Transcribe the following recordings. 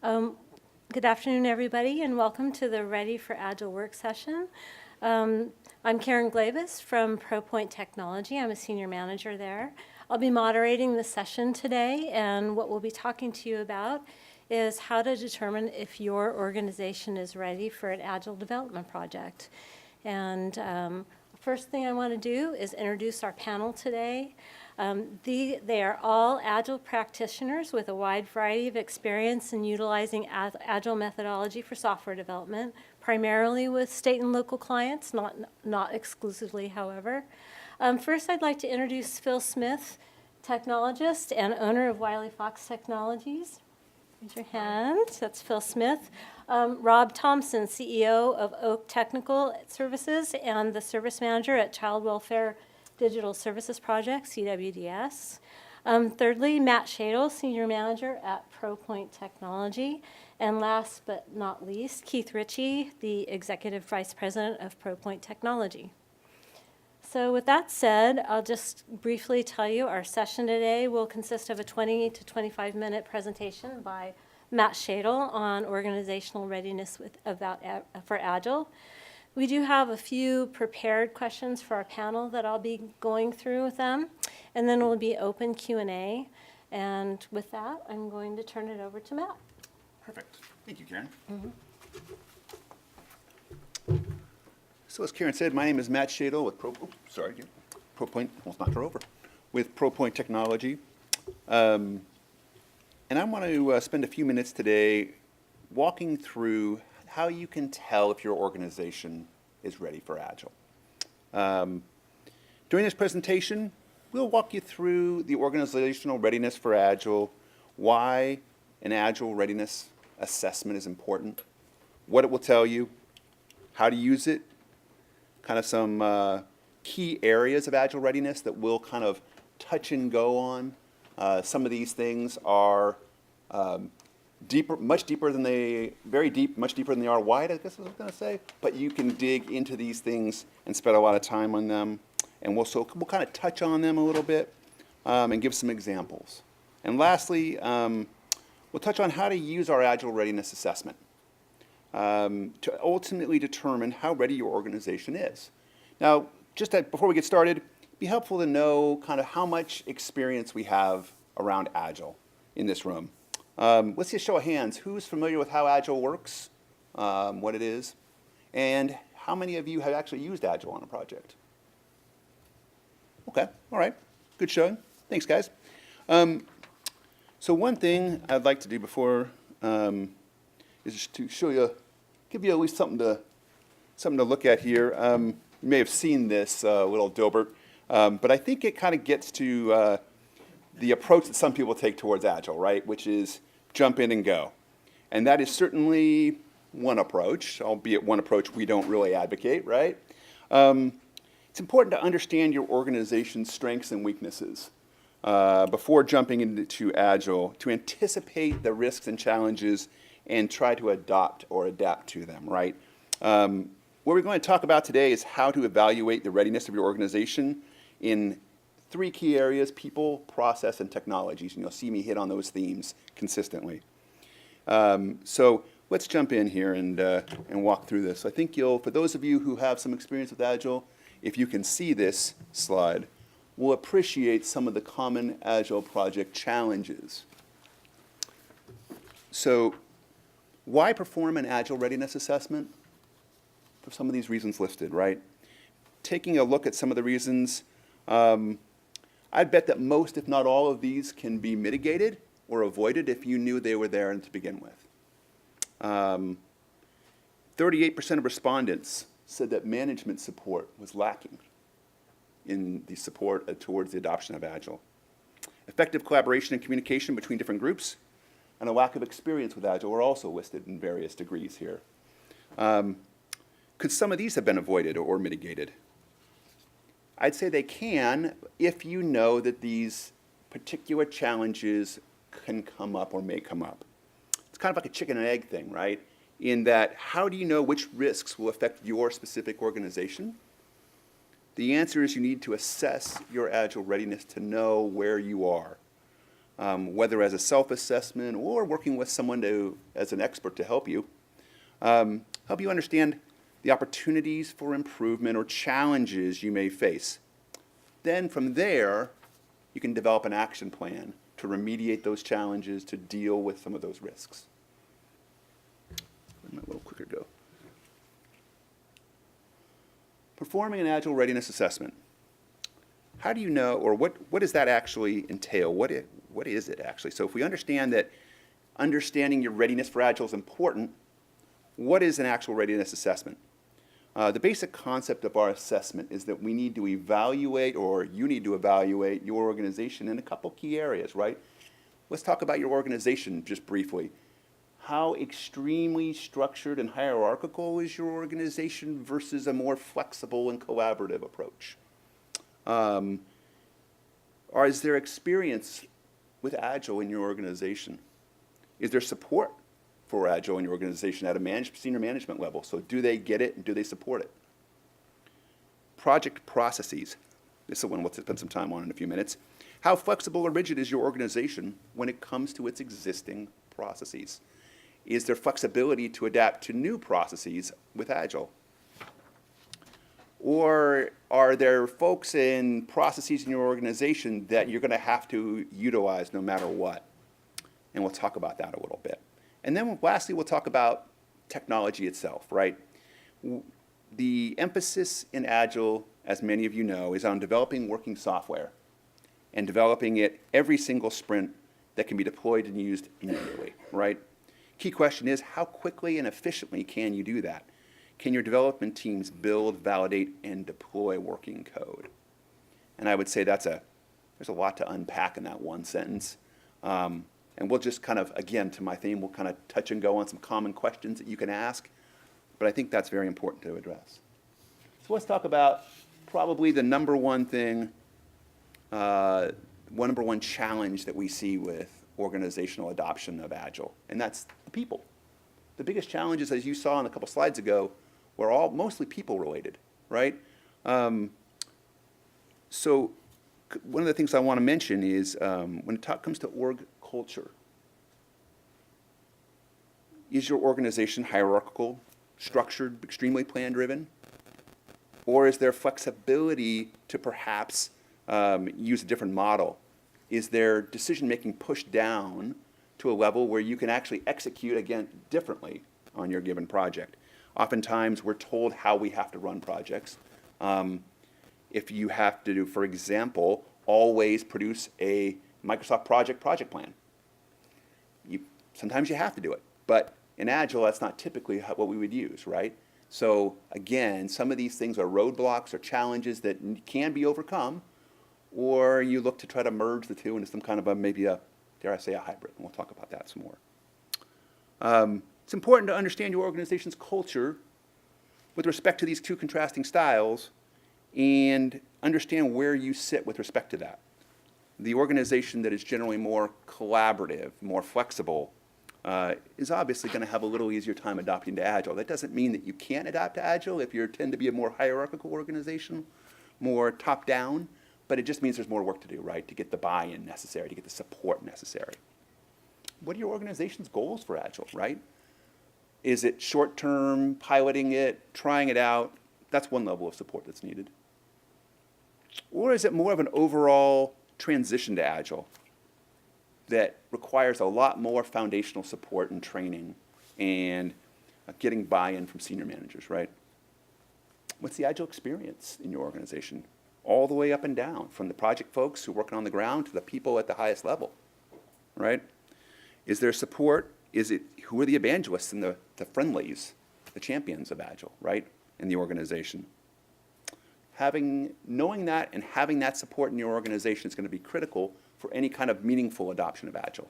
Um, Good afternoon, everybody, and welcome to the Ready for Agile work session. I'm Karen Glabas from Propoint Technology. I'm a senior manager there. I'll be moderating the session today, and what we'll be talking to you about is how to determine if your organization is ready for an Agile development project. And first thing I want to do is introduce our panel today. They are all Agile practitioners with a wide variety of experience in utilizing Agile methodology for software development, primarily with state and local clients, not exclusively, however. First, I'd like to introduce Phil Smith, technologist and owner of Wily Technologies. Raise your hand. That's Phil Smith. Robb Thompson, CEO of Oak Technical Services and the service manager at Child Welfare Digital Services Project, CWDS. Thirdly, Matt Shadle, Senior Manager at Propoint Technology. And last but not least, Keith Richey, the Executive Vice President of Propoint Technology. So with that said, I'll just briefly tell you our session today will consist of a 20 to 25-minute presentation by Matt Shadle on organizational readiness for Agile. We do have a few prepared questions for our panel that I'll be going through with them, and then it will be open Q&A. And with that, I'm going to turn it over to Matt. Perfect. Thank you, Karen. So as Karen said, my name is Matt Shadle with Propoint, almost knocked her over, with Propoint Technology. And I want to spend a few minutes today walking through how you can tell if your organization is ready for Agile. During this presentation, we'll walk you through the organizational readiness for Agile, why an Agile Readiness Assessment is important, what it will tell you, how to use it, kind of some key areas of Agile readiness that we'll kind of touch and go on. Some of these things are much deeper than they are wide, I guess I was going to say. But you can dig into these things and spend a lot of time on them. And we'll kind of touch on them a little bit and give some examples. And lastly, we'll touch on how to use our Agile Readiness Assessment to ultimately determine how ready your organization is. Now, before we get started, it'd be helpful to know kind of how much experience we have around Agile in this room. Let's see a show of hands. Who's familiar with how Agile works, what it is, and how many of you have actually used Agile on a project? Okay, all right, good showing. Thanks, guys. So one thing I'd like to do before is to give you at least something to look at here. You may have seen this little Dilbert, but I think it kind of gets to the approach that some people take towards Agile, right, which is jump in and go. And that is certainly one approach, albeit one approach we don't really advocate, right? It's important to understand your organization's strengths and weaknesses before jumping into Agile, to anticipate the risks and challenges and try to adopt or adapt to them, right? What we're going to talk about today is how to evaluate the readiness of your organization in three key areas: people, process, and technologies. And you'll see me hit on those themes consistently. So let's jump in here and walk through this. I think for those of you who have some experience with Agile, if you can see this slide, will appreciate some of the common Agile project challenges. So why perform an Agile Readiness Assessment? For some of these reasons listed, right? Taking a look at some of the reasons, I'd bet that most, if not all of these, can be mitigated or avoided if you knew they were there to begin with. 38% of respondents said that management support was lacking in the support towards the adoption of Agile. Effective collaboration and communication between different groups and a lack of experience with Agile are also listed in various degrees here. Could some of these have been avoided or mitigated? I'd say they can if you know that these particular challenges can come up or may come up. It's kind of like a chicken and egg thing, right? In that, how do you know which risks will affect your specific organization? The answer is you need to assess your Agile readiness to know where you are. whether as a self-assessment or working with someone as an expert to help you understand the opportunities for improvement or challenges you may face. Then from there, you can develop an action plan to remediate those challenges, to deal with some of those risks. Let me a little quicker go. Performing an Agile Readiness Assessment. How do you know, or what does that actually entail? What is it actually? So if we understand that understanding your readiness for Agile is important, what is an Agile Readiness Assessment? The basic concept of our assessment is that we need to evaluate, or you need to evaluate your organization in a couple key areas, right? Let's talk about your organization just briefly. How extremely structured and hierarchical is your organization versus a more flexible and collaborative approach? Or is there experience with Agile in your organization? Is there support for Agile in your organization at a senior management level? So do they get it and do they support it? Project processes. This is the one we'll spend some time on in a few minutes. How flexible or rigid is your organization when it comes to its existing processes? Is there flexibility to adapt to new processes with Agile? Or are there folks in processes in your organization that you're going to have to utilize no matter what? And we'll talk about that a little bit. And then lastly, we'll talk about technology itself, right? The emphasis in Agile, as many of you know, is on developing working software and developing it every single sprint that can be deployed and used immediately, right? Key question is, how quickly and efficiently can you do that? Can your development teams build, validate, and deploy working code? And I would say there's a lot to unpack in that one sentence. And we'll just kind of, again, to my theme, we'll kind of touch and go on some common questions that you can ask. But I think that's very important to address. So let's talk about probably the number one thing, number one challenge that we see with organizational adoption of Agile, and that's the people. The biggest challenges, as you saw in a couple slides ago, were all mostly people related, right? So one of the things I want to mention is when it comes to org culture, is your organization hierarchical, structured, extremely plan-driven? Or is there flexibility to perhaps use a different model? Is there decision-making pushed down to a level where you can actually execute, again, differently on your given project? Oftentimes, we're told how we have to run projects. If you have to, for example, always produce a Microsoft project plan, sometimes you have to do it. But in Agile, that's not typically what we would use, right? So again, some of these things are roadblocks or challenges that can be overcome, or you look to try to merge the two into some kind of maybe dare I say, a hybrid. And we'll talk about that some more. It's important to understand your organization's culture with respect to these two contrasting styles and understand where you sit with respect to that. The organization that is generally more collaborative, more flexible, is obviously going to have a little easier time adopting to Agile. That doesn't mean that you can't adapt to Agile if you tend to be a more hierarchical organization, more top-down, but it just means there's more work to do, right, to get the buy-in necessary, to get the support necessary. What are your organization's goals for Agile, right? Is it short-term, piloting it, trying it out? That's one level of support that's needed. Or is it more of an overall transition to Agile that requires a lot more foundational support and training and getting buy-in from senior managers, right? What's the Agile experience in your organization? All the way up and down, from the project folks who are working on the ground to the people at the highest level, right? Is there support? Who are the evangelists and the friendlies, the champions of Agile, right, in the organization? Knowing that and having that support in your organization is going to be critical for any kind of meaningful adoption of Agile.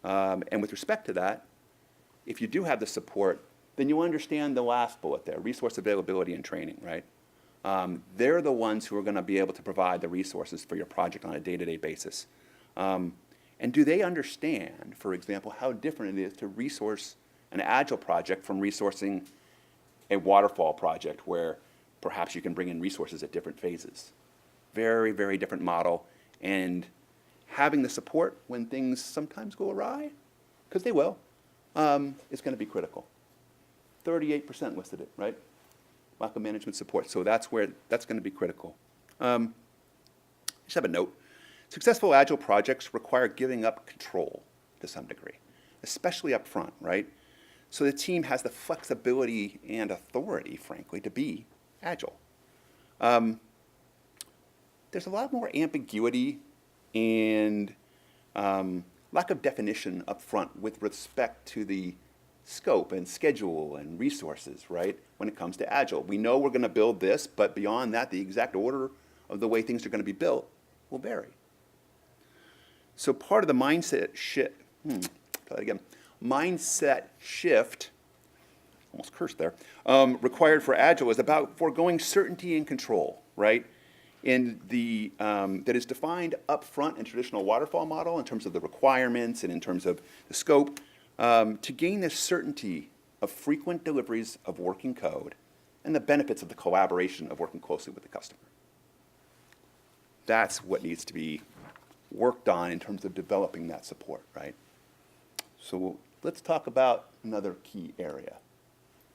And with respect to that, if you do have the support, then you understand the last bullet there, resource availability and training, right? They're the ones who are going to be able to provide the resources for your project on a day-to-day basis. And do they understand, for example, how different it is to resource an Agile project from resourcing a waterfall project where perhaps you can bring in resources at different phases? Very, very different model. And having the support when things sometimes go awry, because they will, is going to be critical. 38% listed it, right? Lack of management support. So that's going to be critical. Just have a note. Successful Agile projects require giving up control to some degree, especially up front, right? So the team has the flexibility and authority, frankly, to be Agile. There's a lot more ambiguity and lack of definition up front with respect to the scope and schedule and resources, right, when it comes to Agile. We know we're going to build this, but beyond that, the exact order of the way things are going to be built will vary. So part of the mindset shift, almost cursed there, required for Agile is about foregoing certainty and control, right? In the, that is defined up front in traditional waterfall model in terms of the requirements and in terms of the scope, to gain this certainty of frequent deliveries of working code and the benefits of the collaboration of working closely with the customer. That's what needs to be worked on in terms of developing that support, right? So let's talk about another key area,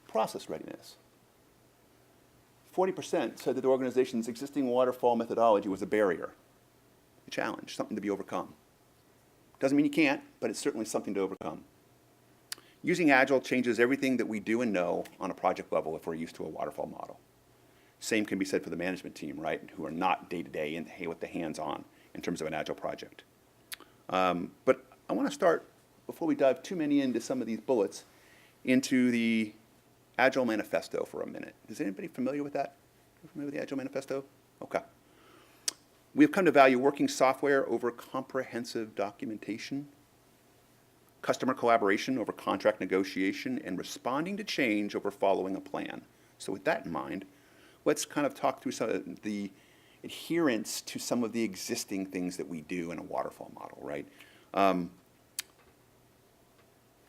process readiness. 40% said that the organization's existing waterfall methodology was a barrier, a challenge, something to be overcome. Doesn't mean you can't, but it's certainly something to overcome. Using Agile changes everything that we do and know on a project level if we're used to a waterfall model. Same can be said for the management team, right, who are not day-to-day and with the hands-on in terms of an Agile project. But I want to start, before we dive too many into some of these bullets, into the Agile Manifesto for a minute. Is anybody familiar with that? Familiar with the Agile Manifesto? Okay. We have come to value working software over comprehensive documentation, customer collaboration over contract negotiation, and responding to change over following a plan. So with that in mind, let's kind of talk through some of the adherence to some of the existing things that we do in a waterfall model, right?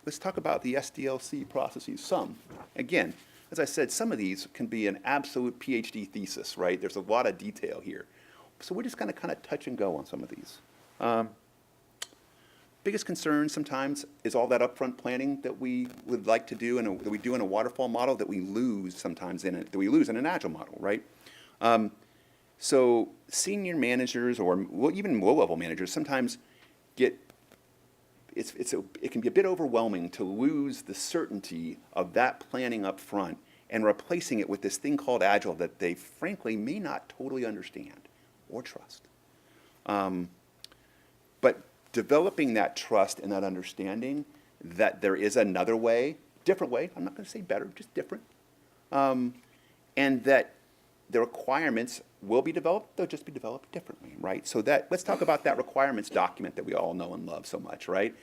Let's talk about the SDLC processes, some. Again, as I said, some of these can be an absolute PhD thesis, right? There's a lot of detail here. So we're just going to kind of touch and go on some of these. Biggest concern sometimes is all that upfront planning that we would like to do and that we do in a waterfall model that we lose sometimes in it, that we lose in an Agile model, right? So senior managers or even low-level managers sometimes get it can be a bit overwhelming to lose the certainty of that planning up front and replacing it with this thing called Agile that they frankly may not totally understand or trust. But developing that trust and that understanding that there is another way, different way, I'm not going to say better, just different, and that the requirements will be developed, they'll just be developed differently, right? So let's talk about that requirements document that we all know and love so much, right?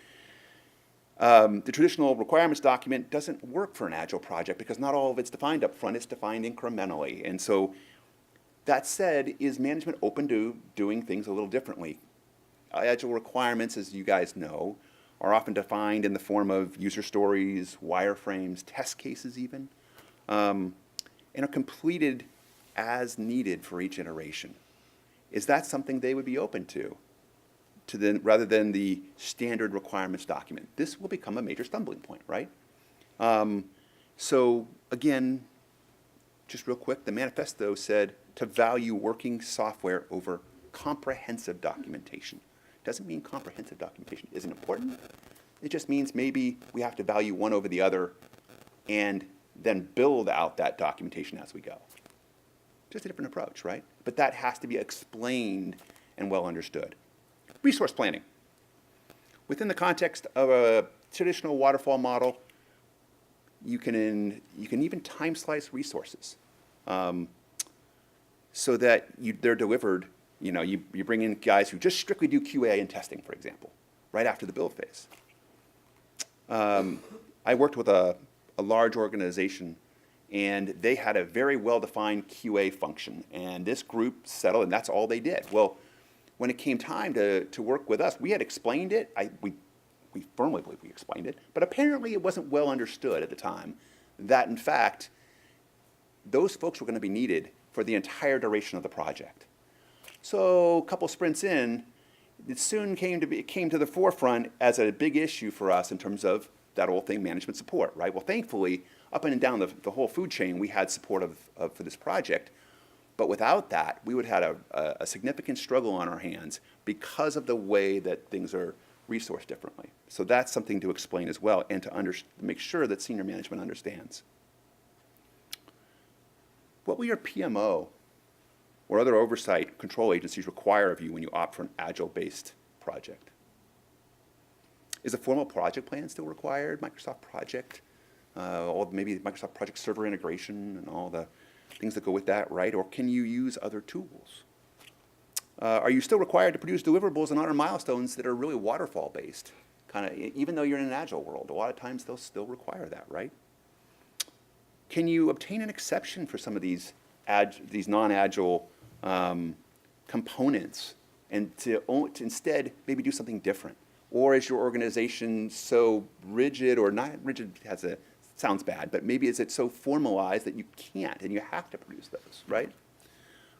The traditional requirements document doesn't work for an Agile project because not all of it's defined up front, it's defined incrementally. And so that said, is management open to doing things a little differently? Agile requirements, as you guys know, are often defined in the form of user stories, wireframes, test cases even, and are completed as needed for each iteration. Is that something they would be open to rather than the standard requirements document? This will become a major stumbling point, right? So again, just real quick, the manifesto said to value working software over comprehensive documentation. Doesn't mean comprehensive documentation isn't important. It just means maybe we have to value one over the other and then build out that documentation as we go. Just a different approach, right? But that has to be explained and well understood. Resource planning. Within the context of a traditional waterfall model, you can even time slice resources so that they're delivered. You bring in guys who just strictly do QA and testing, for example, right after the build phase. I worked with a large organization, and they had a very well-defined QA function, and this group settled, and that's all they did. Well, when it came time to work with us, we had explained it. We firmly believe we explained it, but apparently it wasn't well understood at the time that, in fact, those folks were going to be needed for the entire duration of the project. So a couple sprints in, it soon came to the forefront as a big issue for us in terms of that whole thing, management support, right? Well, thankfully, up and down the whole food chain, we had support for this project. But without that, we would have had a significant struggle on our hands because of the way that things are resourced differently. So that's something to explain as well, and to make sure that senior management understands. What will your PMO or other oversight control agencies require of you when you opt for an Agile-based project? Is a formal project plan still required? Microsoft Project, or maybe Microsoft Project Server integration and all the things that go with that, right? Or can you use other tools? Are you still required to produce deliverables and honor milestones that are really waterfall-based? Kind of, even though you're in an Agile world, a lot of times they'll still require that, right? Can you obtain an exception for some of these non-Agile components and to instead maybe do something different? Or is your organization so rigid, or not rigid sounds bad, but maybe is it so formalized that you can't and you have to produce those, right?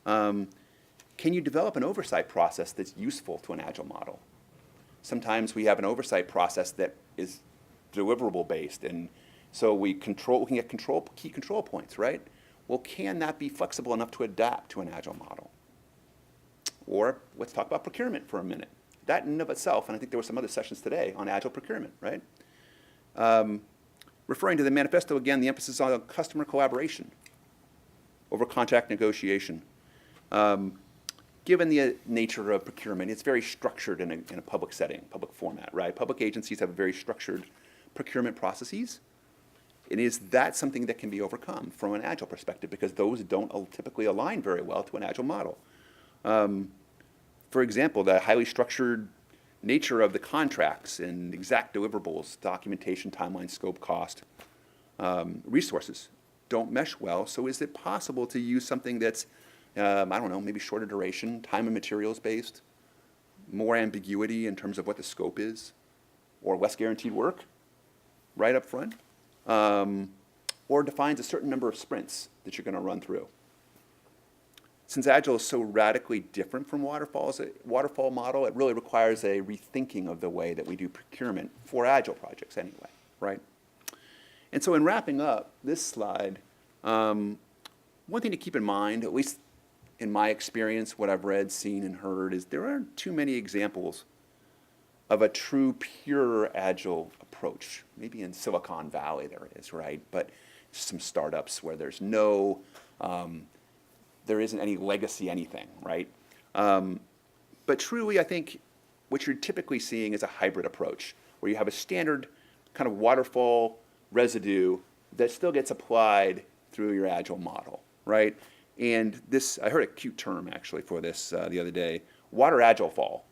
Can you develop an oversight process that's useful to an Agile model? Sometimes we have an oversight process that is deliverable based, and so we can get key control points, right? Well, can that be flexible enough to adapt to an Agile model? Or let's talk about procurement for a minute. That in and of itself, and I think there were some other sessions today on Agile procurement, right? Referring to the manifesto again, the emphasis on customer collaboration over contract negotiation. Given the nature of procurement, it's very structured in a public setting, public format, right? Public agencies have very structured procurement processes. And is that something that can be overcome from an Agile perspective? Because those don't typically align very well to an Agile model. For example, the highly structured nature of the contracts and exact deliverables, documentation, timeline, scope, cost, resources don't mesh well. So is it possible to use something that's, I don't know, maybe shorter duration, time and materials based, more ambiguity in terms of what the scope is, or less guaranteed work right up front, or defines a certain number of sprints that you're going to run through? Since Agile is so radically different from waterfall as a waterfall model, it really requires a rethinking of the way that we do procurement for Agile projects anyway, right? And so in wrapping up this slide, one thing to keep in mind, at least in my experience, what I've read, seen, and heard, is there aren't too many examples of a true pure Agile approach. Maybe in Silicon Valley there is, right? But some startups where there's no there isn't any legacy anything, right? But truly, I think what you're typically seeing is a hybrid approach, where you have a standard kind of waterfall residue that still gets applied through your Agile model, right? And this, I heard a cute term actually for this the other day, water Agile fall.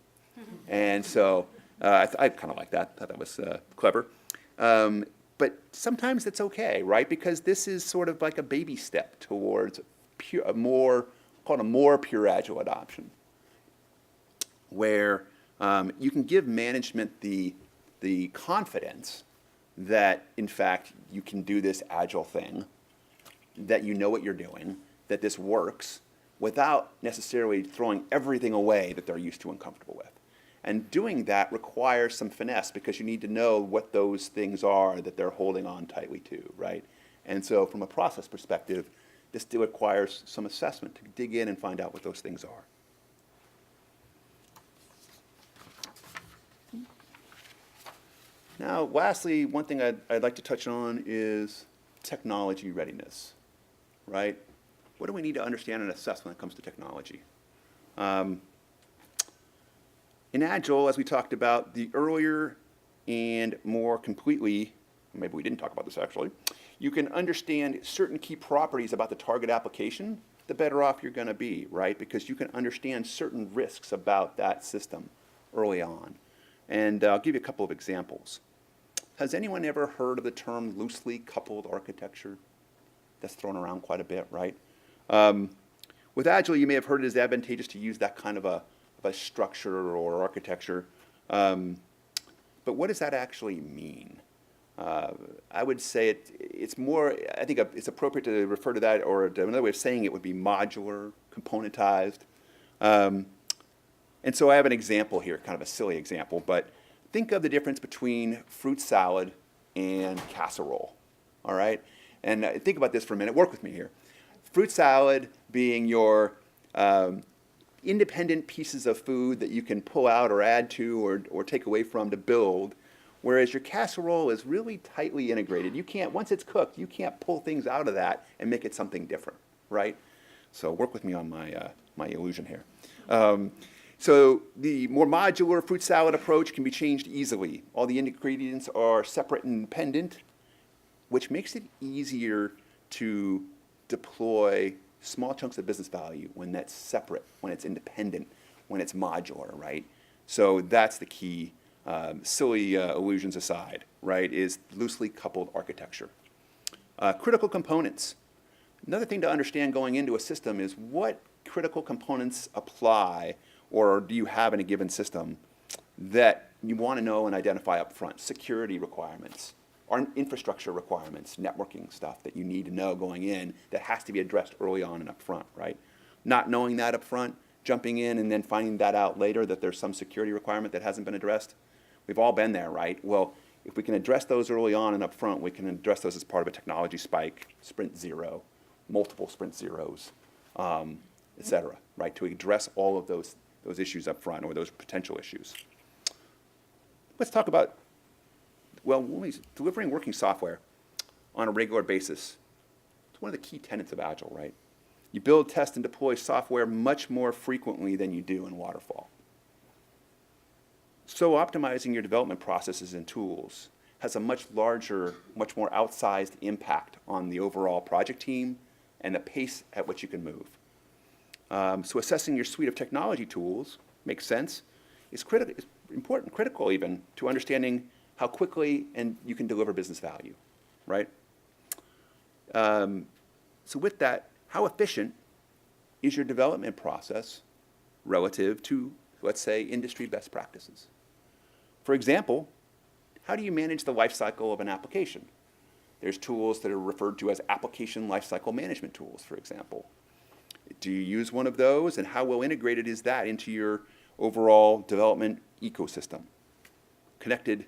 And so I kind of like that, thought that was clever. But sometimes it's okay, right? Because this is sort of like a baby step towards a more pure Agile adoption, where you can give management the confidence that, in fact, you can do this Agile thing, that you know what you're doing, that this works, without necessarily throwing everything away that they're used to and comfortable with. And doing that requires some finesse, because you need to know what those things are that they're holding on tightly to, right? And so from a process perspective, this still requires some assessment to dig in and find out what those things are. Now, lastly, one thing I'd like to touch on is technology readiness, right? What do we need to understand and assess when it comes to technology? In Agile, as we talked about, the earlier and more completely, maybe we didn't talk about this actually, you can understand certain key properties about the target application, the better off you're going to be, right? Because you can understand certain risks about that system early on. And I'll give you a couple of examples. Has anyone ever heard of the term loosely coupled architecture? That's thrown around quite a bit, right? With Agile, you may have heard it is advantageous to use that kind of a structure or architecture. But what does that actually mean? I would say it's more, I think it's appropriate to refer to that, or another way of saying it would be modular, componentized. And so I have an example here, kind of a silly example, but think of the difference between fruit salad and casserole, all right? And think about this for a minute. Work with me here. Fruit salad being your independent pieces of food that you can pull out or add to or take away from to build, whereas your casserole is really tightly integrated. You can't, once it's cooked, you can't pull things out of that and make it something different, right? So work with me on my illusion here. So the more modular fruit salad approach can be changed easily. All the ingredients are separate and independent, which makes it easier to deploy small chunks of business value when that's separate, when it's independent, when it's modular, right? So that's the key, silly illusions aside, right, is loosely coupled architecture. Critical components. Another thing to understand going into a system is what critical components apply or do you have in a given system that you want to know and identify up front. Security requirements, or infrastructure requirements, networking stuff that you need to know going in that has to be addressed early on and up front, right? Not knowing that up front, jumping in and then finding that out later that there's some security requirement that hasn't been addressed. We've all been there, right? Well, if we can address those early on and up front, we can address those as part of a technology spike, sprint zero, multiple sprint zeros, et cetera, right? To address all of those issues up front or those potential issues. Let's talk about, well, delivering working software on a regular basis. It's one of the key tenets of Agile, right? You build, test, and deploy software much more frequently than you do in Waterfall. So optimizing your development processes and tools has a much larger, much more outsized impact on the overall project team and the pace at which you can move. So assessing your suite of technology tools makes sense. It's important, critical even, to understanding how quickly and you can deliver business value, right? So with that, how efficient is your development process relative to, let's say, industry best practices? For example, how do you manage the lifecycle of an application? There's tools that are referred to as application lifecycle management tools, for example. Do you use one of those, and how well integrated is that into your overall development ecosystem? Connected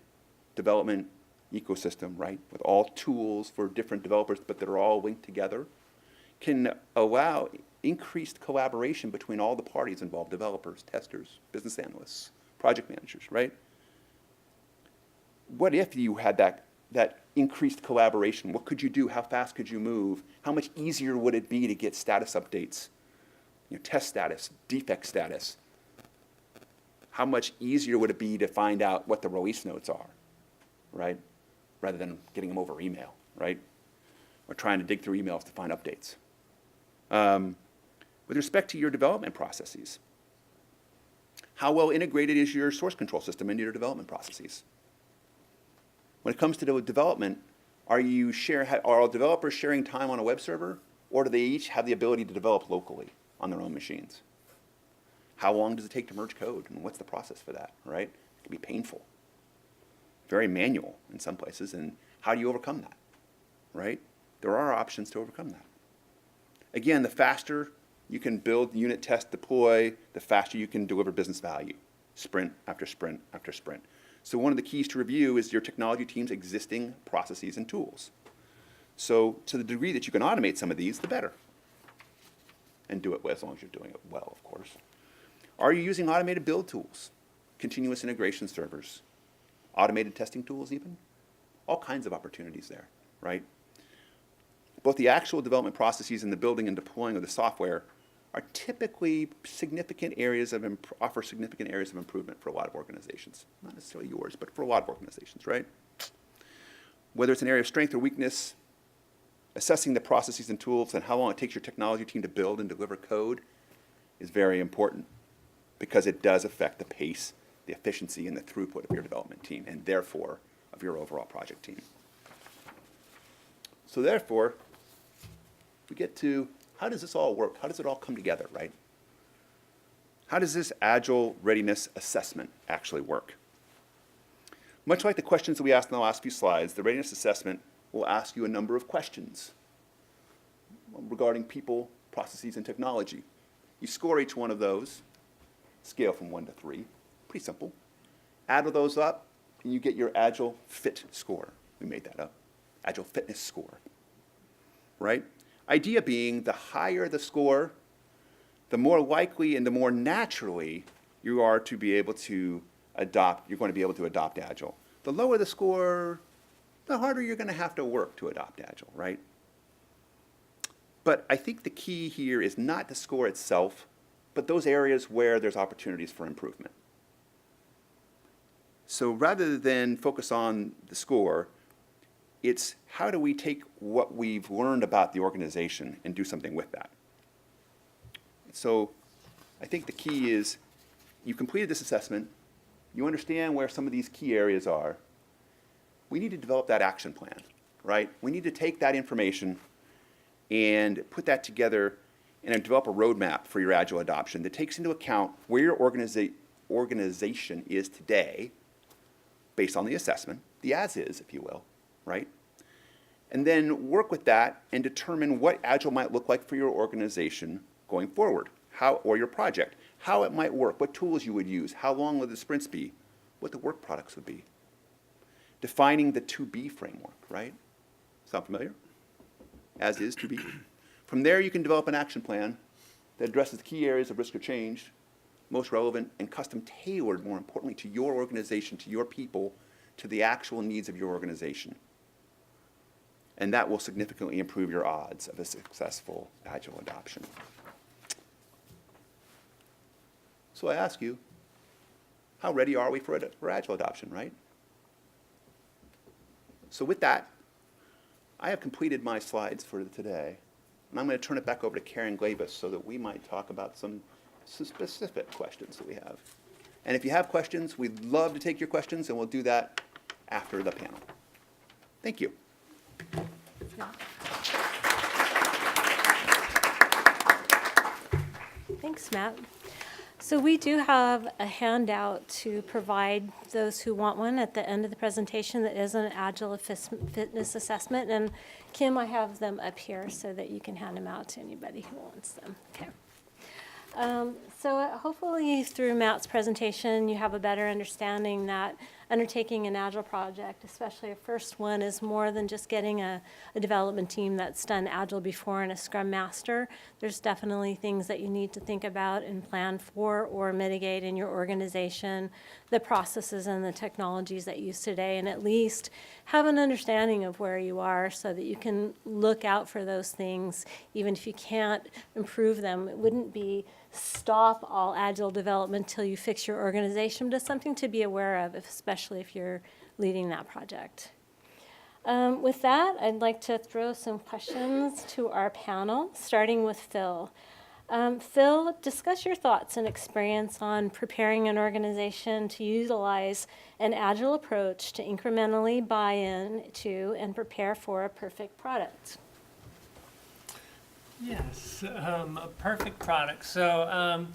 development ecosystem, right, with all tools for different developers, but that are all linked together, can allow increased collaboration between all the parties involved, developers, testers, business analysts, project managers, right? What if you had that increased collaboration? What could you do? How fast could you move? How much easier would it be to get status updates? Test status, defect status. How much easier would it be to find out what the release notes are, right? Rather than getting them over email, right? Or trying to dig through emails to find updates. With respect to your development processes, how well integrated is your source control system into your development processes? When it comes to development, are all developers sharing time on a web server, or do they each have the ability to develop locally on their own machines? How long does it take to merge code, and what's the process for that, right? It can be painful, very manual in some places, and how do you overcome that, right? There are options to overcome that. Again, the faster you can build, unit test, deploy, the faster you can deliver business value, sprint after sprint after sprint. So one of the keys to review is your technology team's existing processes and tools. So to the degree that you can automate some of these, the better. And do it well, as long as you're doing it well, of course. Are you using automated build tools, continuous integration servers, automated testing tools even? All kinds of opportunities there, right? Both the actual development processes and the building and deploying of the software are typically offer significant areas of improvement for a lot of organizations. Not necessarily yours, but for a lot of organizations, right? Whether it's an area of strength or weakness, assessing the processes and tools and how long it takes your technology team to build and deliver code is very important because it does affect the pace, the efficiency, and the throughput of your development team, and therefore of your overall project team. So therefore, we get to how does this all work? How does it all come together, right? How does this Agile Readiness Assessment actually work? Much like the questions that we asked in the last few slides, the Readiness Assessment will ask you a number of questions regarding people, processes, and technology. You score each one of those, scale from 1 to 3. Pretty simple. Add all those up, and you get your Agile Fit score. We made that up. Agile Fitness score. Right? Idea being, the higher the score, the more likely and the more naturally you are to be able to adopt, you're going to be able to adopt Agile. The lower the score, the harder you're going to have to work to adopt Agile, right? But I think the key here is not the score itself, but those areas where there's opportunities for improvement. So rather than focus on the score, it's how do we take what we've learned about the organization and do something with that. So I think the key is you completed this assessment, you understand where some of these key areas are. We need to develop that action plan, right? We need to take that information and put that together and develop a roadmap for your Agile adoption that takes into account where your organization is today based on the assessment, the as-is, if you will, right? And then work with that and determine what Agile might look like for your organization going forward, or your project, how it might work, what tools you would use, how long would the sprints be, what the work products would be. Defining the to-be framework, right? Sound familiar? As is, to be. From there, you can develop an action plan that addresses the key areas of risk or change, most relevant and custom tailored, more importantly, to your organization, to your people, to the actual needs of your organization. And that will significantly improve your odds of a successful Agile adoption. So I ask you, how ready are we for Agile adoption, right? So with that, I have completed my slides for today, and I'm going to turn it back over to Karen Glabas so that we might talk about some specific questions that we have. And if you have questions, we'd love to take your questions, and we'll do that after the panel. Thank you. Thanks, Matt. So we do have a handout to provide those who want one at the end of the presentation that is an Agile Fitness Assessment. And Kim, I have them up here so that you can hand them out to anybody who wants them. Okay. So hopefully through Matt's presentation, you have a better understanding that undertaking an Agile project, especially a first one, is more than just getting a development team that's done Agile before and a Scrum Master. There's definitely things that you need to think about and plan for or mitigate in your organization, the processes and the technologies that you use today, and at least have an understanding of where you are so that you can look out for those things, even if you can't improve them. It wouldn't be stop all Agile development until you fix your organization, but it's something to be aware of, especially if you're leading that project. With that, I'd like to throw some questions to our panel, starting with Phil. Phil, discuss your thoughts and experience on preparing an organization to utilize an Agile approach to incrementally buy in to and prepare for a perfect product. Yes, a perfect product. So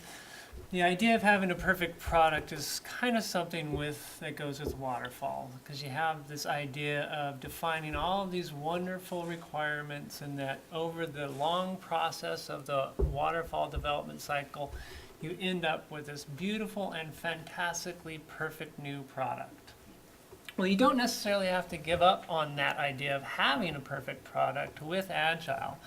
the idea of having a perfect product is kind of something that goes with waterfall, because you have this idea of defining all of these wonderful requirements, and that over the long process of the waterfall development cycle, you end up with this beautiful and fantastically perfect new product. Well, you don't necessarily have to give up on that idea of having a perfect product with Agile.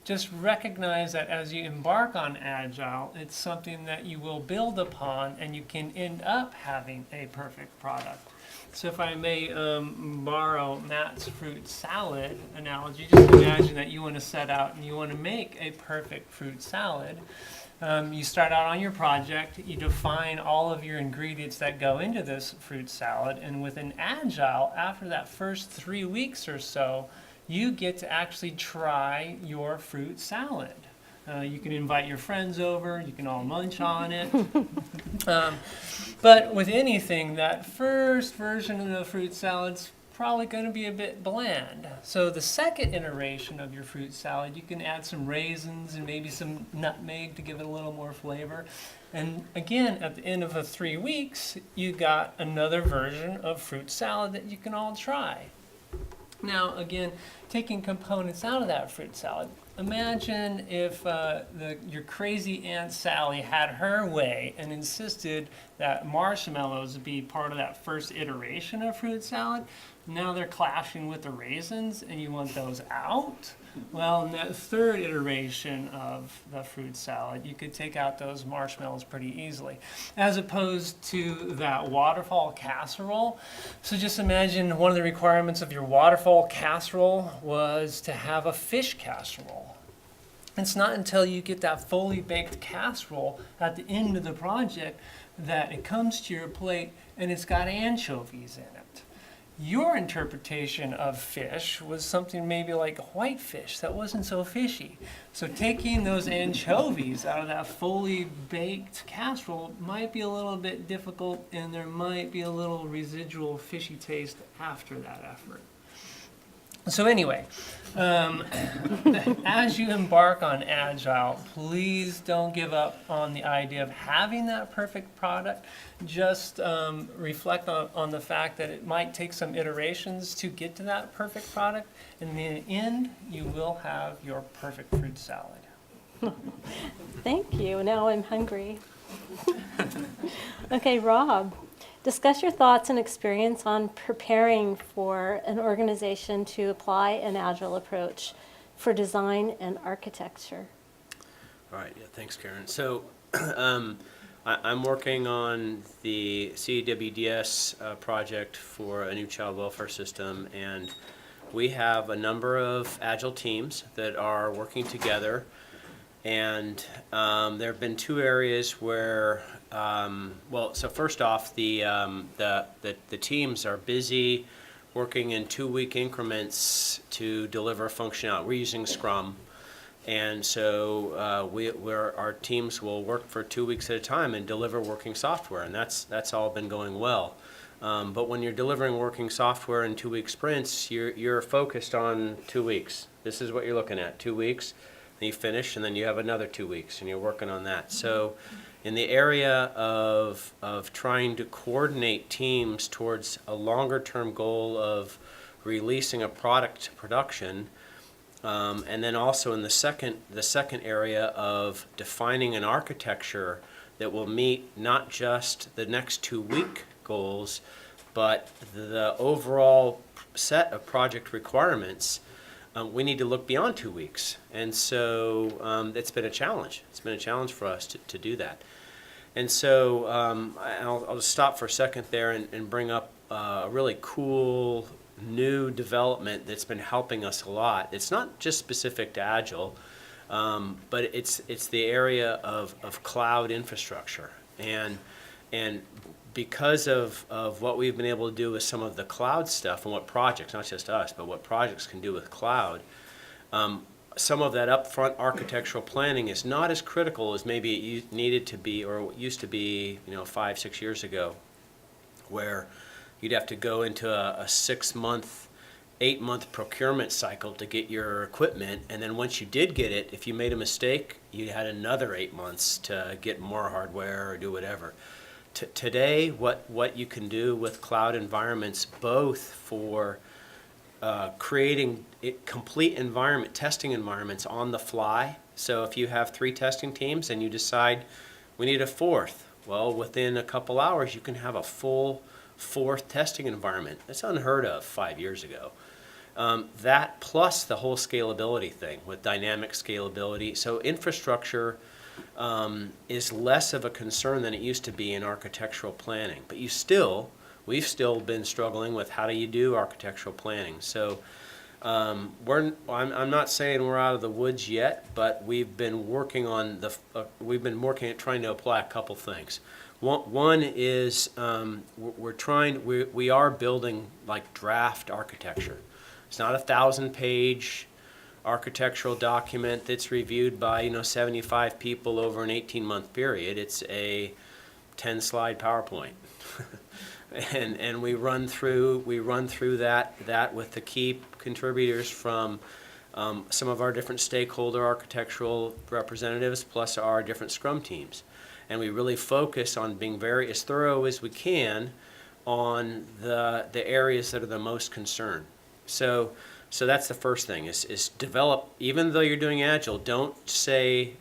Just recognize that as you embark on Agile, it's something that you will build upon, and you can end up having a perfect product. So if I may borrow Matt's fruit salad analogy, just imagine that you want to set out and you want to make a perfect fruit salad. You start out on your project, you define all of your ingredients that go into this fruit salad, and within Agile, after that first 3 weeks or so, you get to actually try your fruit salad. You can invite your friends over, you can all munch on it. But with anything, that first version of the fruit salad's probably going to be a bit bland. So the second iteration of your fruit salad, you can add some raisins and maybe some nutmeg to give it a little more flavor. And again, at the end of the 3 weeks, you got another version of fruit salad that you can all try. Now, again, taking components out of that fruit salad. Imagine if your crazy Aunt Sally had her way and insisted that marshmallows be part of that first iteration of fruit salad. Now they're clashing with the raisins and you want those out. Well, in that third iteration of the fruit salad, you could take out those marshmallows pretty easily, as opposed to that waterfall casserole. So just imagine one of the requirements of your waterfall casserole was to have a fish casserole. It's not until you get that fully baked casserole at the end of the project that it comes to your plate and it's got anchovies in it. Your interpretation of fish was something maybe like whitefish that wasn't so fishy. So taking those anchovies out of that fully baked casserole might be a little bit difficult, and there might be a little residual fishy taste after that effort. So anyway, as you embark on Agile, please don't give up on the idea of having that perfect product. Just reflect on the fact that it might take some iterations to get to that perfect product. And in the end, you will have your perfect fruit salad. Thank you. Now I'm hungry. Okay, Robb. Discuss your thoughts and experience on preparing for an organization to apply an Agile approach for design and architecture. All right, yeah, thanks, Karen. So I'm working on the CWDS project for a new child welfare system, and we have a number of Agile teams that are working together. And there have been two areas where, so first off, the teams are busy working in 2-week increments to deliver functionality. We're using Scrum, and so our teams will work for 2 weeks at a time and deliver working software, and that's all been going well. But when you're delivering working software in 2-week sprints, you're focused on 2 weeks. This is what you're looking at, 2 weeks. You finish, and then you have another 2 weeks, and you're working on that. So in the area of trying to coordinate teams towards a longer-term goal of releasing a product to production, and then also in the second area of defining an architecture that will meet not just the next 2-week goals, but the overall set of project requirements, we need to look beyond 2 weeks. And so it's been a challenge. It's been a challenge for us to do that. And so I'll just stop for a second there and bring up a really cool new development that's been helping us a lot. It's not just specific to Agile, but it's the area of cloud infrastructure. And because of what we've been able to do with some of the cloud stuff and what projects, not just us, but what projects can do with cloud, some of that upfront architectural planning is not as critical as maybe it needed to be or used to be, 5-6 years ago, where you'd have to go into a 6-month, 8-month procurement cycle to get your equipment, and then once you did get it, if you made a mistake, you had another 8 months to get more hardware or do whatever. Today, what you can do with cloud environments, both for creating complete testing environments on the fly. So if you have 3 testing teams and you decide we need a 4th, well, within a couple hours you can have a full 4th testing environment. That's unheard of 5 years ago. That plus the whole scalability thing with dynamic scalability. So infrastructure is less of a concern than it used to be in architectural planning. But we've still been struggling with how do you do architectural planning. So I'm not saying we're out of the woods yet, but we've been working on at trying to apply a couple things. One is we are building like draft architecture. It's not a 1,000-page architectural document that's reviewed by 75 people over an 18-month period. It's a 10-slide PowerPoint, and we run through that with the key contributors from some of our different stakeholder architectural representatives, plus our different Scrum teams, and we really focus on being very as thorough as we can on the areas that are the most concerned. So So that's the first thing is develop, even though you're doing Agile, don't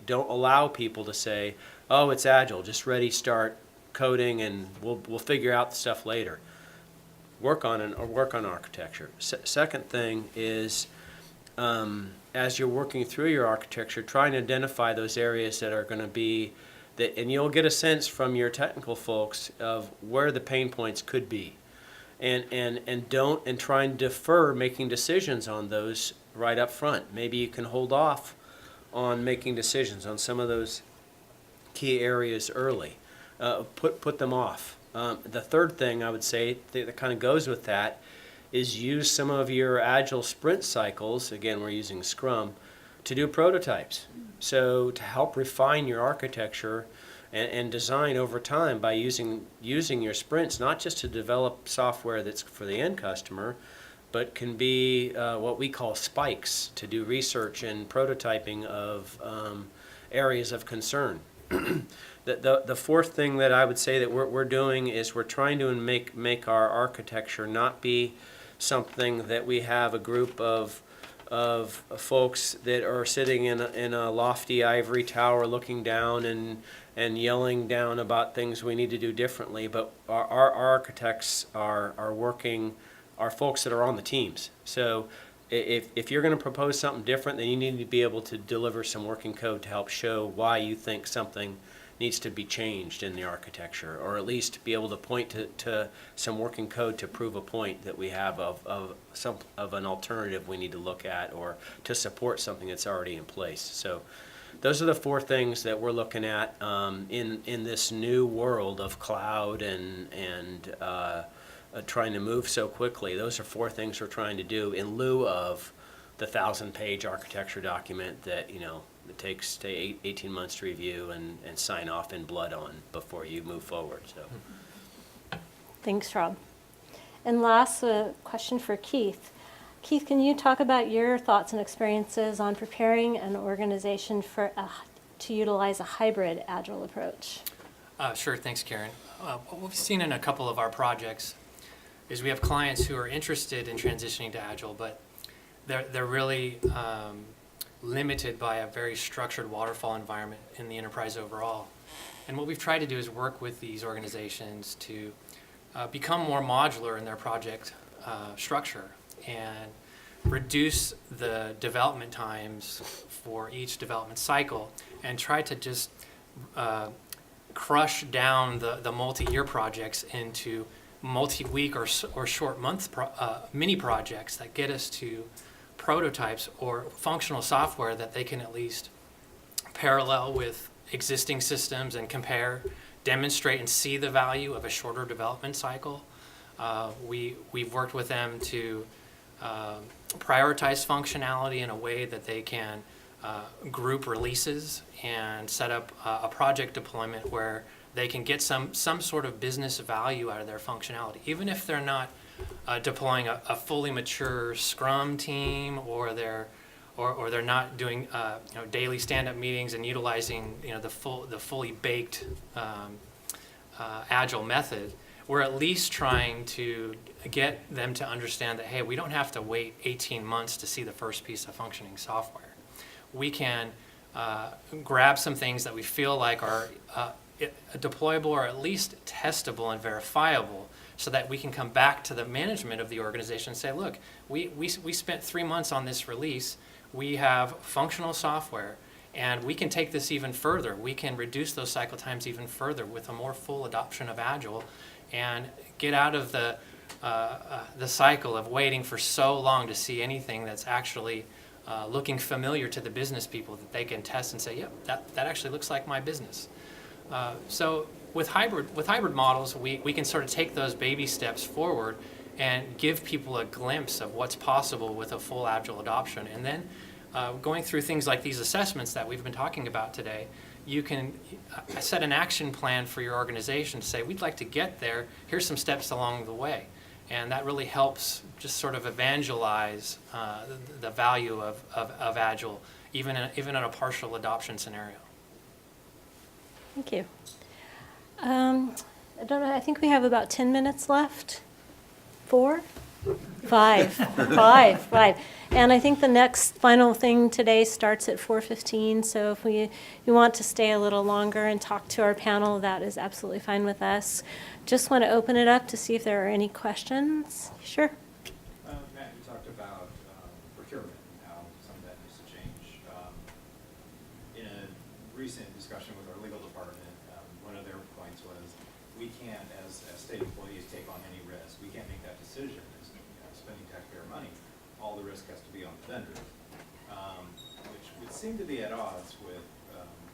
allow people to say, oh, it's Agile, just ready, start coding, and we'll figure out the stuff later. Work on architecture. Second thing is, as you're working through your architecture, try and identify those areas that are going to be that, and you'll get a sense from your technical folks of where the pain points could be, and try and defer making decisions on those right up front. Maybe you can hold off on making decisions on some of those key areas early. Put them off. The third thing I would say that kind of goes with that is use some of your Agile sprint cycles, again we're using Scrum, to do prototypes. So to help refine your architecture and design over time by using your sprints, not just to develop software that's for the end customer, but can be what we call spikes, to do research and prototyping of areas of concern. The fourth thing that I would say that we're doing is we're trying to make our architecture not be something that we have a group of folks that are sitting in a lofty ivory tower looking down and yelling down about things we need to do differently. But our architects are folks that are on the teams. So if you're going to propose something different, then you need to be able to deliver some working code to help show why you think something needs to be changed in the architecture, or at least be able to point to some working code to prove a point that we have of an alternative we need to look at, or to support something that's already in place. So those are the four things that we're looking at in this new world of cloud and trying to move so quickly. Those are four things we're trying to do in lieu of the 1,000-page architecture document that it takes 18 months to review and sign off in blood on before you move forward. So, Thanks, Rob. And last, a question for Keith. Keith, can you talk about your thoughts and experiences on preparing an organization to utilize a hybrid Agile approach? Sure, thanks, Karen. What we've seen in a couple of our projects is we have clients who are interested in transitioning to Agile, but they're really limited by a very structured waterfall environment in the enterprise overall. And what we've tried to do is work with these organizations to become more modular in their project structure and reduce the development times for each development cycle, and try to just crush down the multi-year projects into multi-week or short month mini projects that get us to prototypes or functional software that they can at least parallel with existing systems and compare, demonstrate, and see the value of a shorter development cycle. We've worked with them to prioritize functionality in a way that they can group releases and set up a project deployment where they can get some sort of business value out of their functionality, even if they're not deploying a fully mature Scrum team, or they're not doing daily stand-up meetings and utilizing the fully baked Agile method. We're at least trying to get them to understand that, hey, we don't have to wait 18 months to see the first piece of functioning software. We can grab some things that we feel like are deployable or at least testable and verifiable, so that we can come back to the management of the organization and say, look, we spent 3 months on this release. We have functional software, and we can take this even further. We can reduce those cycle times even further with a more full adoption of Agile, and get out of the cycle of waiting for so long to see anything that's actually looking familiar to the business people, that they can test and say, yep, that actually looks like my business. So with hybrid models, we can sort of take those baby steps forward and give people a glimpse of what's possible with a full Agile adoption. And then going through things like these assessments that we've been talking about today, you can set an action plan for your organization to say, we'd like to get there, here's some steps along the way. And that really helps just sort of evangelize the value of Agile, even in a partial adoption scenario. Thank you. I don't know, I think we have about 10 minutes left. 4? 5, 5. And I think the next final thing today starts at 4:15, so if you want to stay a little longer and talk to our panel, that is absolutely fine with us. Just want to open it up to see if there are any questions. Sure. Matt, you talked about procurement and how some of that needs to change. In a recent discussion with our legal department, one of their points was we can't, as state employees, take on any risk. We can't make that decision. It's, spending taxpayer money. All the risk has to be on the vendor, which would seem to be at odds with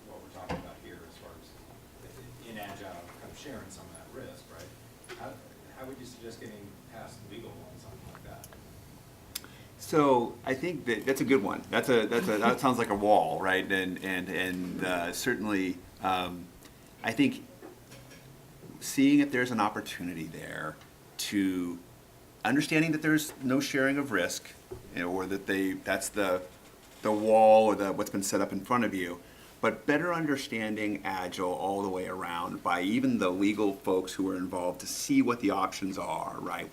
what we're talking about here as far as in Agile, kind of sharing some of that risk, right? How would you suggest getting past legal on something like that? So I think that's a good one. That sounds like a wall, right? And certainly, I think seeing if there's an opportunity there to understanding that there's no sharing of risk, or that that's the wall or what's been set up in front of you, but better understanding Agile all the way around by even the legal folks who are involved to see what the options are, right?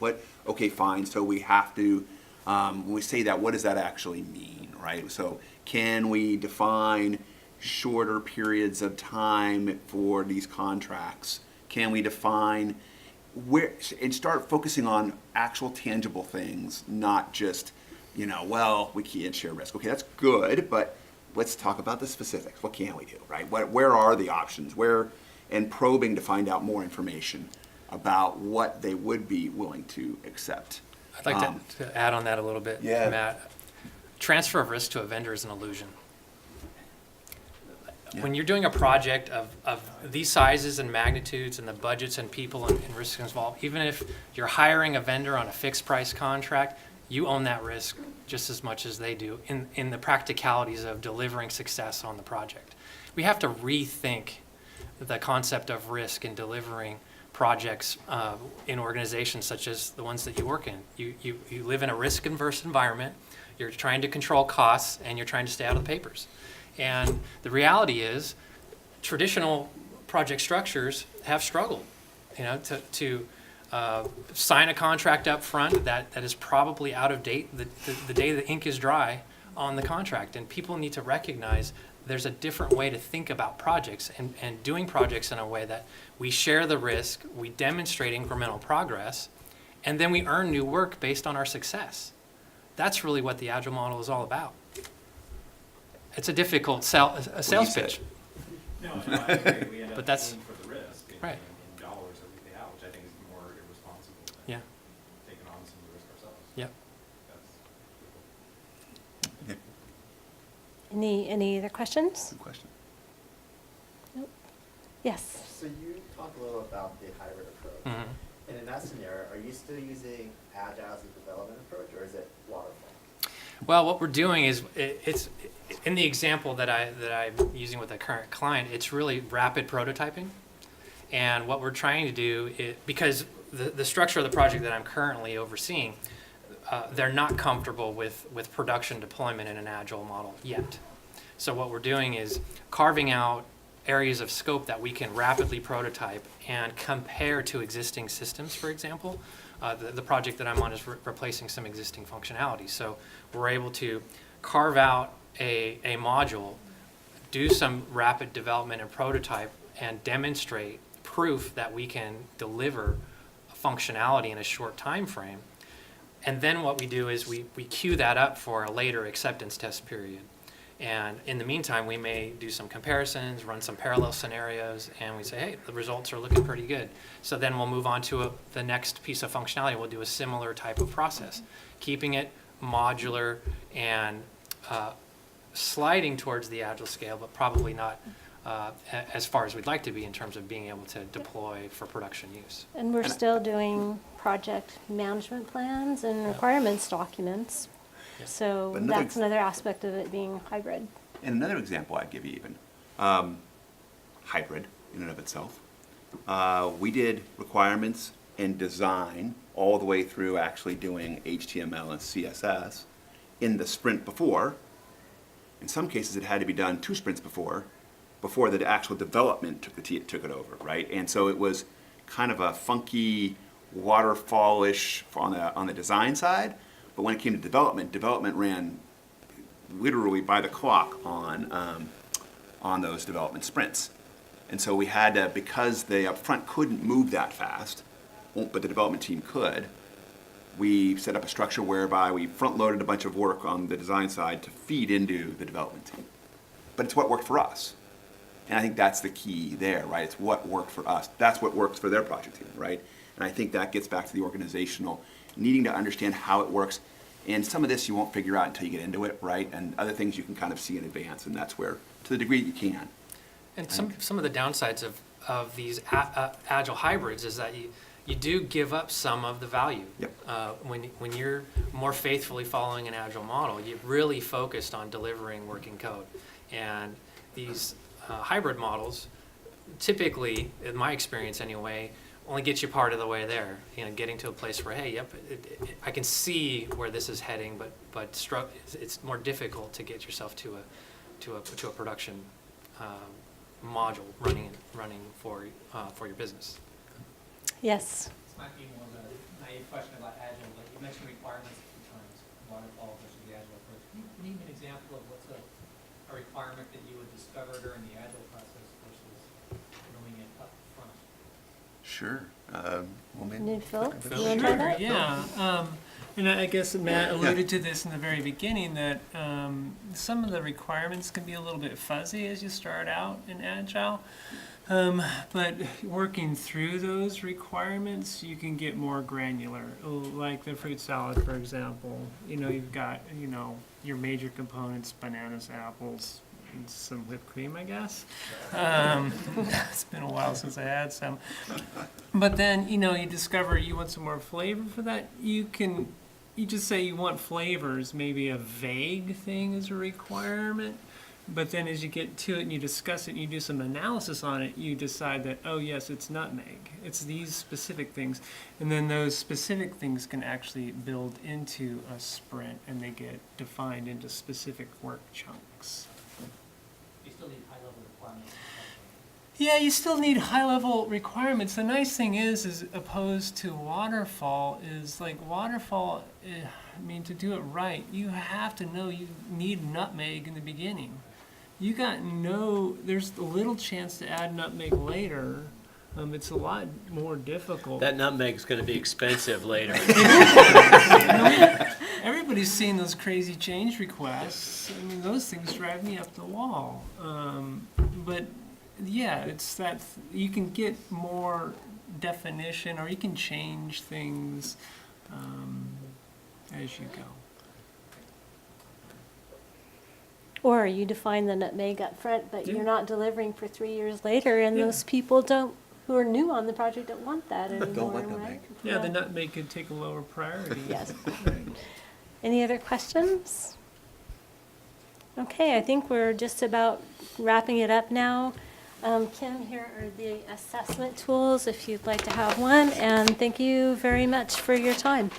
Okay, fine, so we have to, when we say that, what does that actually mean, right? So can we define shorter periods of time for these contracts? Can we define and start focusing on actual tangible things, not just, well, we can't share risk. Okay, that's good, but let's talk about the specifics. What can we do, right? Where are the options? And probing to find out more information about what they would be willing to accept. I'd like to add on that a little bit, Yeah. Matt. Transfer of risk to a vendor is an illusion. Yeah. When you're doing a project of these sizes and magnitudes and the budgets and people and risks involved, even if you're hiring a vendor on a fixed price contract, you own that risk just as much as they do in the practicalities of delivering success on the project. We have to rethink the concept of risk in delivering projects in organizations such as the ones that you work in. You live in a risk-averse environment, you're trying to control costs, and you're trying to stay out of the papers. And the reality is, traditional project structures have struggled, to sign a contract up front that is probably out of date the day the ink is dry on the contract. And people need to recognize there's a different way to think about projects and doing projects in a way that we share the risk, we demonstrate incremental progress, and then we earn new work based on our success. That's really what the Agile model is all about. It's a difficult sales pitch. No, I agree. We end up But that's- paying for the risk in, Right. in dollars that we pay out, which I think is more irresponsible than Yeah. taking on some of the risk ourselves. Yep. That's Any other questions? Good question. Yes. So you talked a little about the hybrid approach. Mhm. And in that scenario, are you still using Agile as a development approach, or is it waterfall? Well, what we're doing is it's in the example that I'm using with a current client. It's really rapid prototyping, and what we're trying to do is, because the structure of the project that I'm currently overseeing, they're not comfortable with production deployment in an Agile model yet. So what we're doing is carving out areas of scope that we can rapidly prototype and compare to existing systems, for example. The project that I'm on is replacing some existing functionality. So we're able to carve out a module, do some rapid development and prototype, and demonstrate proof that we can deliver functionality in a short time frame. And then what we do is we queue that up for a later acceptance test period. And in the meantime, we may do some comparisons, run some parallel scenarios, and we say, hey, the results are looking pretty good. So then we'll move on to the next piece of functionality. We'll do a similar type of process, keeping it modular and sliding towards the Agile scale, but probably not as far as we'd like to be in terms of being able to deploy for production use. And we're still doing project management plans and requirements documents. Yes. So But another that's another aspect of it being hybrid. And another example I'd give you even, hybrid in and of itself. We did requirements and design all the way through actually doing HTML and CSS in the sprint before. In some cases, it had to be done 2 sprints before the actual development took it over, right? And so it was kind of a funky waterfallish on the design side, but when it came to development ran literally by the clock on those development sprints. And so we had to, because they up front couldn't move that fast, but the development team could, we set up a structure whereby we front-loaded a bunch of work on the design side to feed into the development team. But it's what worked for us. And I think that's the key there, right? It's what worked for us. That's what works for their project team, right? And I think that gets back to the organizational needing to understand how it works. And some of this you won't figure out until you get into it, right? And other things you can kind of see in advance, and that's where, to the degree that you can. And some of the downsides of these agile hybrids is that you do give up some of the value. Yep. When you're more faithfully following an agile model, you're really focused on delivering working code. And these hybrid models, typically, in my experience anyway, only get you part of the way there. Getting to a place where, hey, yep, I can see where this is heading, but it's more difficult to get yourself to a production module running for your business. Yes. This might be more of a naive question about Agile, but you mentioned requirements a few times, waterfall versus the Agile approach. Can you name an example of what's a requirement that you would discover during the Agile process versus knowing it up front? Sure. Phil, Phil? you want to try that? Yeah. And I guess Matt alluded to this in the very beginning, that some of the requirements can be a little bit fuzzy as you start out in Agile. But working through those requirements, you can get more granular. Like the fruit salad, for example. You've got, your major components, bananas, apples, and some whipped cream, I guess. It's been a while since I had some. But then, you discover you want some more flavor for that. You just say you want flavors, maybe a vague thing is a requirement. But then as you get to it and you discuss it and you do some analysis on it, you decide that, oh yes, it's nutmeg. It's these specific things. And then those specific things can actually build into a sprint, and they get defined into specific work chunks. You still need high-level requirements. Yeah, you still need high-level requirements. The nice thing is opposed to waterfall, is like waterfall, to do it right, you have to know you need nutmeg in the beginning. There's a little chance to add nutmeg later. It's a lot more difficult. That nutmeg's going to be expensive later. Everybody's seen those crazy change requests. Those things drive me up the wall. But yeah, it's that you can get more definition, or you can change things as you go. Or you define the nutmeg up front, but you're not delivering for 3 years later, and those people who are new on the project don't want that anymore, Don't want right? nutmeg. Yeah, the nutmeg could take a lower priority. Yes. Any other questions? Okay, I think we're just about wrapping it up now. Kim, here are the assessment tools if you'd like to have one, and thank you very much for your time.